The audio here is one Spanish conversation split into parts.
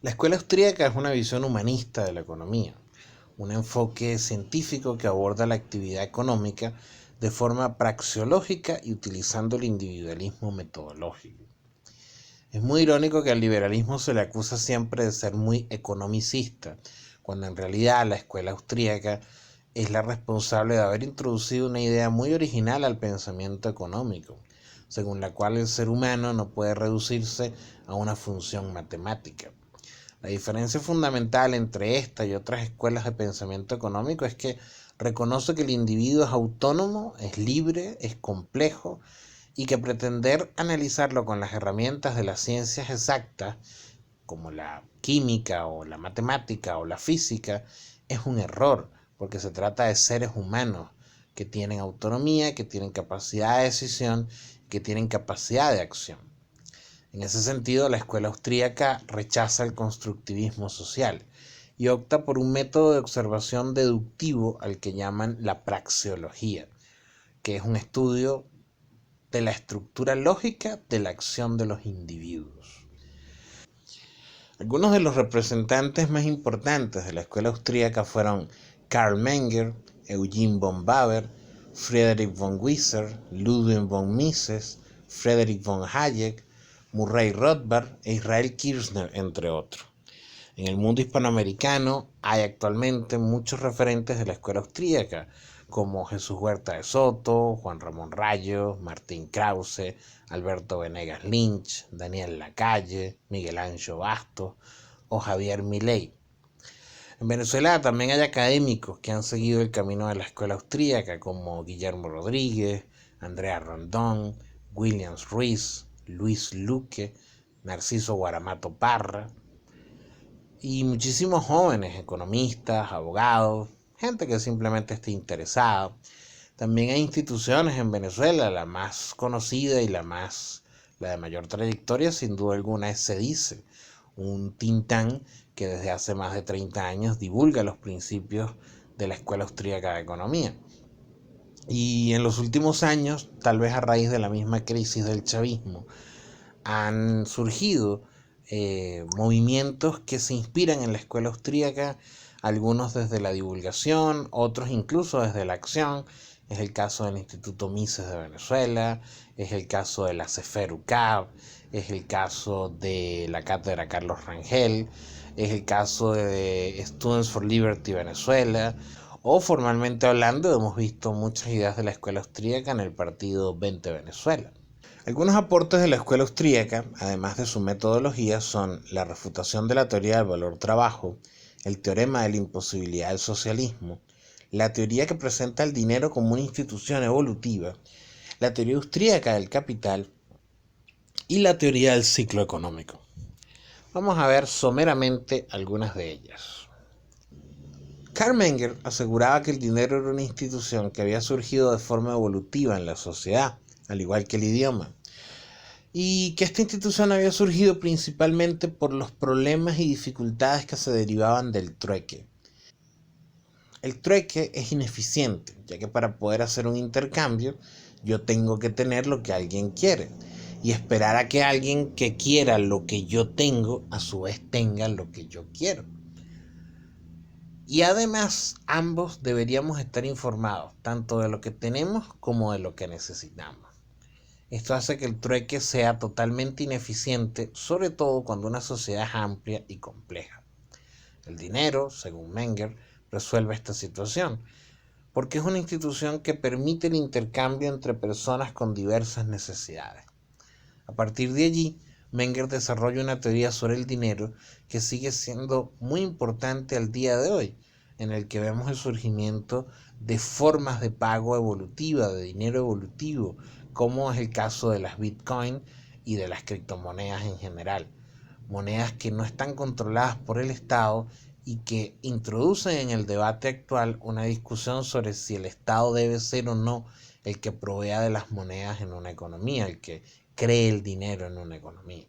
La escuela austríaca es una visión humanista de la economía, un enfoque científico que aborda la actividad económica de forma praxeológica y utilizando el individualismo metodológico. Es muy irónico que al liberalismo se le acusa siempre de ser muy economicista, cuando en realidad la escuela austríaca es la responsable de haber introducido una idea muy original al pensamiento económico, según la cual el ser humano no puede reducirse a una función matemática. La diferencia fundamental entre esta y otras escuelas de pensamiento económico es que reconoce que el individuo es autónomo, es libre, es complejo y que pretender analizarlo con las herramientas de las ciencias exactas, como la química o la matemática o la física, es un error, porque se trata de seres humanos que tienen autonomía, que tienen capacidad de decisión, que tienen capacidad de acción. En ese sentido, la escuela austríaca rechaza el constructivismo social y opta por un método de observación deductivo al que llaman la praxeología, que es un estudio de la estructura lógica de la acción de los individuos. Algunos de los representantes más importantes de la escuela austríaca fueron Karl Menger, Eugen von Baber, Friedrich von Wieser, Ludwig von Mises, Friedrich von Hayek, Murray Rothbard e Israel Kirzner, entre otros. En el mundo hispanoamericano hay actualmente muchos referentes de la escuela austríaca, como Jesús Huerta de Soto, Juan Ramón Rayo, Martín Krause, Alberto Venegas Lynch, Daniel Lacalle, Miguel Ancho Bastos o Javier Milei. En Venezuela también hay académicos que han seguido el camino de la escuela austríaca, como Guillermo Rodríguez, Andrea Rondón, Williams Ruiz, Luis Luque, Narciso Guaramato Parra, y muchísimos jóvenes, economistas, abogados, gente que simplemente esté interesada. También hay instituciones en Venezuela, la más conocida y la de mayor trayectoria, sin duda alguna, es CEDICE, un think tank que desde hace más de 30 años divulga los principios de la Escuela Austríaca de Economía. Y en los últimos años, tal vez a raíz de la misma crisis del chavismo, han surgido movimientos que se inspiran en la escuela austríaca, algunos desde la divulgación, otros incluso desde la acción. Es el caso del Instituto Mises de Venezuela, es el caso de la CEFER UCAB, es el caso de la Cátedra Carlos Rangel, es el caso de Students for Liberty Venezuela, o formalmente hablando hemos visto muchas ideas de la escuela austríaca en el partido 20 Venezuela. Algunos aportes de la escuela austríaca, además de su metodología, son la refutación de la teoría del valor trabajo, el teorema de la imposibilidad del socialismo, la teoría que presenta el dinero como una institución evolutiva, la teoría austríaca del capital y la teoría del ciclo económico. Vamos a ver someramente algunas de ellas. Karl Menger aseguraba que el dinero era una institución que había surgido de forma evolutiva en la sociedad, al igual que el idioma, y que esta institución había surgido principalmente por los problemas y dificultades que se derivaban del trueque. El trueque es ineficiente, ya que para poder hacer un intercambio yo tengo que tener lo que alguien quiere y esperar a que alguien que quiera lo que yo tengo a su vez tenga lo que yo quiero. Y además ambos deberíamos estar informados tanto de lo que tenemos como de lo que necesitamos. Esto hace que el trueque sea totalmente ineficiente, sobre todo cuando una sociedad es amplia y compleja. El dinero, según Menger, resuelve esta situación, porque es una institución que permite el intercambio entre personas con diversas necesidades. A partir de allí, Menger desarrolla una teoría sobre el dinero que sigue siendo muy importante al día de hoy, en el que vemos el surgimiento de formas de pago evolutiva, de dinero evolutivo, como es el caso de las Bitcoin y de las criptomonedas en general. Monedas que no están controladas por el Estado y que introducen en el debate actual una discusión sobre si el Estado debe ser o no el que provea de las monedas en una economía, el que cree el dinero en una economía.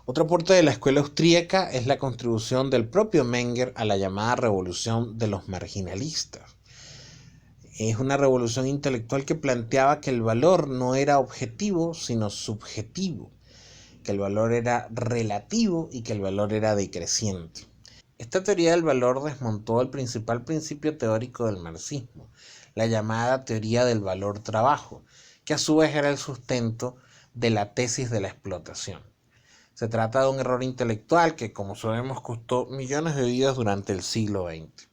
Otro aporte de la escuela austríaca es la contribución del propio Menger a la llamada revolución de los marginalistas. Es una revolución intelectual que planteaba que el valor no era objetivo, sino subjetivo, que el valor era relativo y que el valor era decreciente. Esta teoría del valor desmontó el principal principio teórico del marxismo, la llamada teoría del valor-trabajo, que a su vez era el sustento de la tesis de la explotación. Se trata de un error intelectual que, como sabemos, costó millones de vidas durante el siglo XX.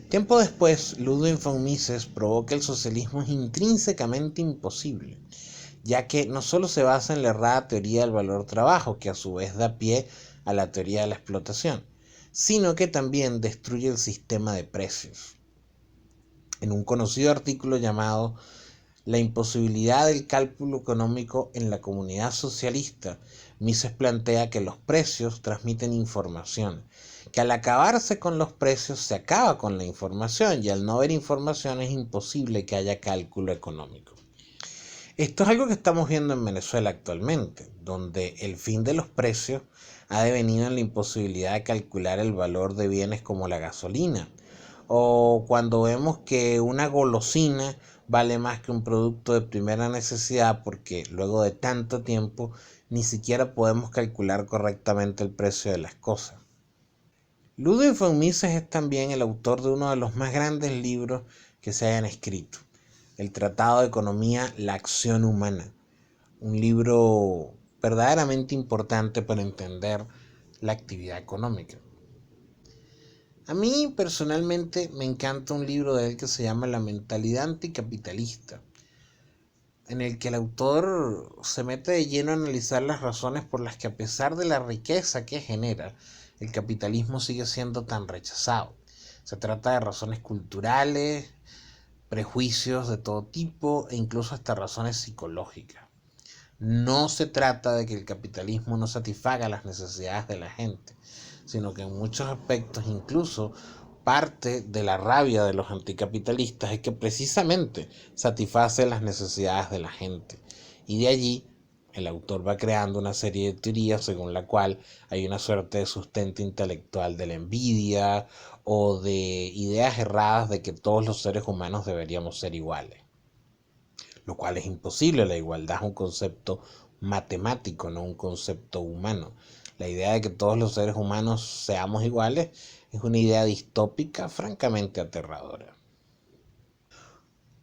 Tiempo después, Ludwig von Mises probó que el socialismo es intrínsecamente imposible, ya que no solo se basa en la errada teoría del valor-trabajo, que a su vez da pie a la teoría de la explotación, sino que también destruye el sistema de precios. En un conocido artículo llamado La imposibilidad del cálculo económico en la comunidad socialista, Mises plantea que los precios transmiten información, que al acabarse con los precios se acaba con la información y al no haber información es imposible que haya cálculo económico. Esto es algo que estamos viendo en Venezuela actualmente, donde el fin de los precios ha devenido en la imposibilidad de calcular el valor de bienes como la gasolina, o cuando vemos que una golosina vale más que un producto de primera necesidad porque luego de tanto tiempo ni siquiera podemos calcular correctamente el precio de las cosas. Ludwig von Mises es también el autor de uno de los más grandes libros que se hayan escrito, el Tratado de Economía, la Acción Humana, un libro verdaderamente importante para entender la actividad económica. A mí personalmente me encanta un libro de él que se llama La mentalidad anticapitalista, en el que el autor se mete de lleno a analizar las razones por las que, a pesar de la riqueza que genera, el capitalismo sigue siendo tan rechazado. Se trata de razones culturales, prejuicios de todo tipo e incluso hasta razones psicológicas. No se trata de que el capitalismo no satisfaga las necesidades de la gente, sino que en muchos aspectos incluso parte de la rabia de los anticapitalistas es que precisamente satisface las necesidades de la gente. Y de allí el autor va creando una serie de teorías según la cual hay una suerte de sustento intelectual de la envidia o de ideas erradas de que todos los seres humanos deberíamos ser iguales, lo cual es imposible. La igualdad es un concepto matemático, no un concepto humano. La idea de que todos los seres humanos seamos iguales es una idea distópica, francamente aterradora.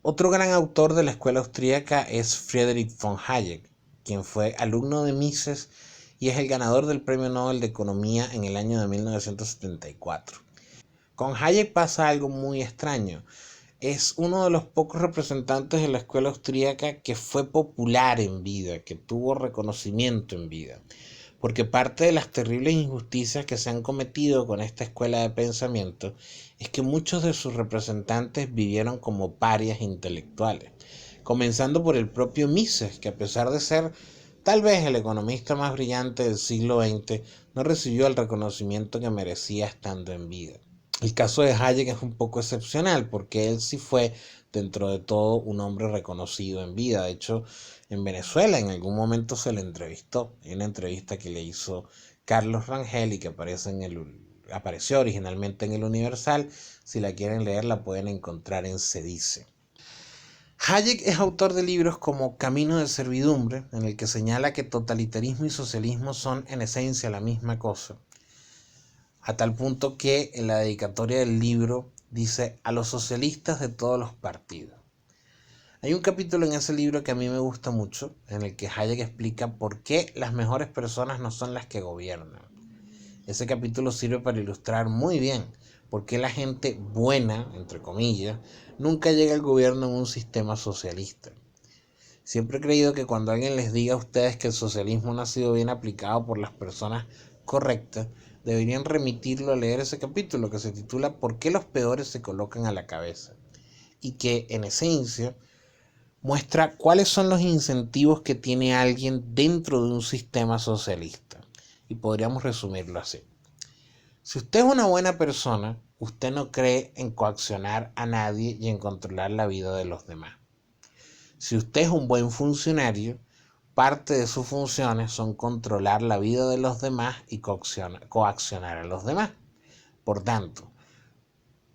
Otro gran autor de la escuela austríaca es Friedrich von Hayek, quien fue alumno de Mises y es el ganador del Premio Nobel de Economía en el año de 1974. Con Hayek pasa algo muy extraño. Es uno de los pocos representantes de la escuela austríaca que fue popular en vida, que tuvo reconocimiento en vida, porque parte de las terribles injusticias que se han cometido con esta escuela de pensamiento es que muchos de sus representantes vivieron como parias intelectuales, comenzando por el propio Mises, que a pesar de ser tal vez el economista más brillante del siglo XX, no recibió el reconocimiento que merecía estando en vida. El caso de Hayek es un poco excepcional porque él sí fue, dentro de todo, un hombre reconocido en vida. De hecho, en Venezuela en algún momento se le entrevistó. Hay una entrevista que le hizo Carlos Rangel y que apareció originalmente en el Universal. Si la quieren leer, la pueden encontrar en Se Dice. Hayek es autor de libros como Camino de servidumbre, en el que señala que totalitarismo y socialismo son en esencia la misma cosa, a tal punto que en la dedicatoria del libro dice a los socialistas de todos los partidos. Hay un capítulo en ese libro que a mí me gusta mucho, en el que Hayek explica por qué las mejores personas no son las que gobiernan. Ese capítulo sirve para ilustrar muy bien por qué la gente buena, entre comillas, nunca llega al gobierno en un sistema socialista. Siempre he creído que cuando alguien les diga a ustedes que el socialismo no ha sido bien aplicado por las personas correctas, deberían remitirlo a leer ese capítulo que se titula ¿Por qué los peores se colocan a la cabeza? Y que en esencia muestra cuáles son los incentivos que tiene alguien dentro de un sistema socialista. Y podríamos resumirlo así. Si usted es una buena persona, usted no cree en coaccionar a nadie y en controlar la vida de los demás. Si usted es un buen funcionario, parte de sus funciones son controlar la vida de los demás y coaccionar a los demás. Por tanto,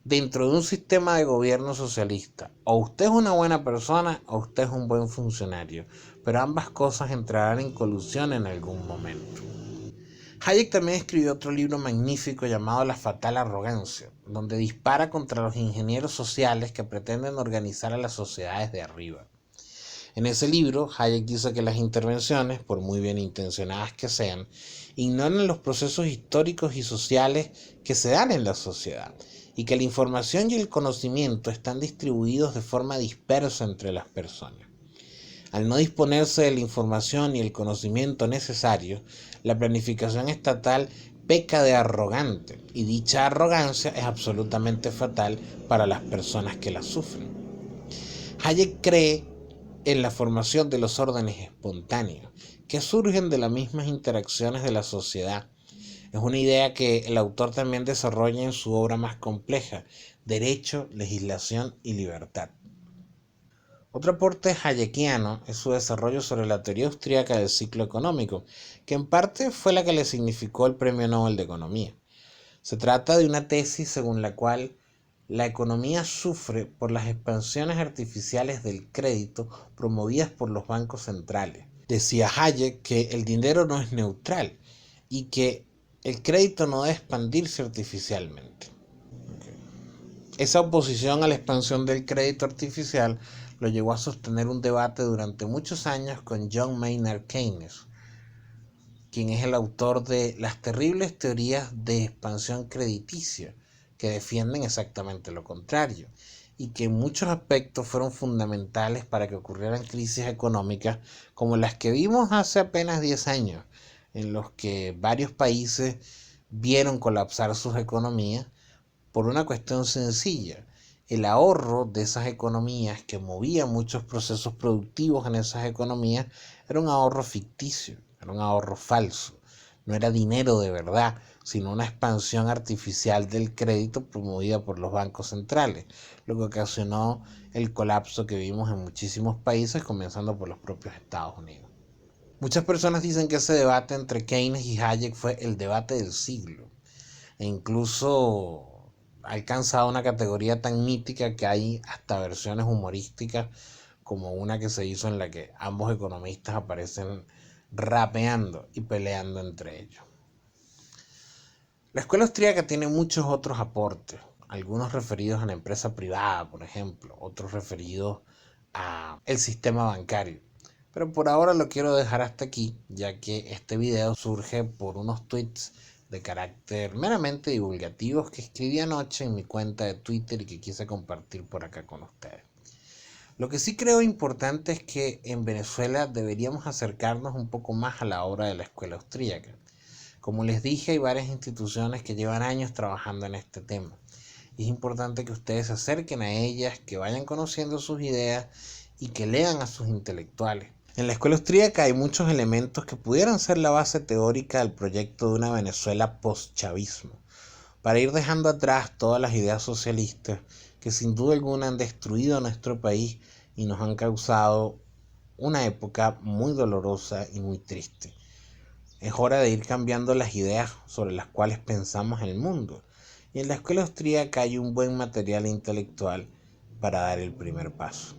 dentro de un sistema de gobierno socialista, o usted es una buena persona o usted es un buen funcionario, pero ambas cosas entrarán en colusión en algún momento. Hayek también escribió otro libro magnífico llamado La fatal arrogancia, donde dispara contra los ingenieros sociales que pretenden organizar a las sociedades de arriba. En ese libro, Hayek dice que las intervenciones, por muy bien intencionadas que sean, ignoran los procesos históricos y sociales que se dan en la sociedad, y que la información y el conocimiento están distribuidos de forma dispersa entre las personas. Al no disponerse de la información y el conocimiento necesario, la planificación estatal peca de arrogante, y dicha arrogancia es absolutamente fatal para las personas que la sufren. Hayek cree en la formación de los órdenes espontáneos, que surgen de las mismas interacciones de la sociedad. Es una idea que el autor también desarrolla en su obra más compleja, Derecho, Legislación y Libertad. Otro aporte hayekiano es su desarrollo sobre la teoría austríaca del ciclo económico, que en parte fue la que le significó el Premio Nobel de Economía. Se trata de una tesis según la cual la economía sufre por las expansiones artificiales del crédito promovidas por los bancos centrales. Decía Hayek que el dinero no es neutral y que el crédito no debe expandirse artificialmente. Esa oposición a la expansión del crédito artificial lo llevó a sostener un debate durante muchos años con John Maynard Keynes, quien es el autor de las terribles teorías de expansión crediticia, que defienden exactamente lo contrario, y que en muchos aspectos fueron fundamentales para que ocurrieran crisis económicas como las que vimos hace apenas 10 años, en los que varios países vieron colapsar sus economías por una cuestión sencilla. El ahorro de esas economías que movían muchos procesos productivos en esas economías era un ahorro ficticio, era un ahorro falso. No era dinero de verdad, sino una expansión artificial del crédito promovida por los bancos centrales, lo que ocasionó el colapso que vimos en muchísimos países, comenzando por los propios Estados Unidos. Muchas personas dicen que ese debate entre Keynes y Hayek fue el debate del siglo, e incluso ha alcanzado una categoría tan mítica que hay hasta versiones humorísticas, como una que se hizo en la que ambos economistas aparecen rapeando y peleando entre ellos. La escuela austríaca tiene muchos otros aportes, algunos referidos a la empresa privada, por ejemplo, otros referidos al sistema bancario. Pero por ahora lo quiero dejar hasta aquí, ya que este video surge por unos tweets de carácter meramente divulgativos que escribí anoche en mi cuenta de Twitter y que quise compartir por acá con ustedes. Lo que sí creo importante es que en Venezuela deberíamos acercarnos un poco más a la obra de la escuela austríaca. Como les dije, hay varias instituciones que llevan años trabajando en este tema. Y es importante que ustedes se acerquen a ellas, que vayan conociendo sus ideas y que lean a sus intelectuales. En la escuela austríaca hay muchos elementos que pudieran ser la base teórica del proyecto de una Venezuela post-chavismo, para ir dejando atrás todas las ideas socialistas que sin duda alguna han destruido nuestro país y nos han causado una época muy dolorosa y muy triste. Es hora de ir cambiando las ideas sobre las cuales pensamos en el mundo, y en la escuela austríaca hay un buen material intelectual para dar el primer paso.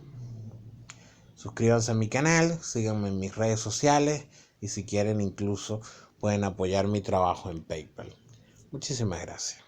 Suscríbanse a mi canal, síganme en mis redes sociales y si quieren incluso pueden apoyar mi trabajo en PayPal. Muchísimas gracias.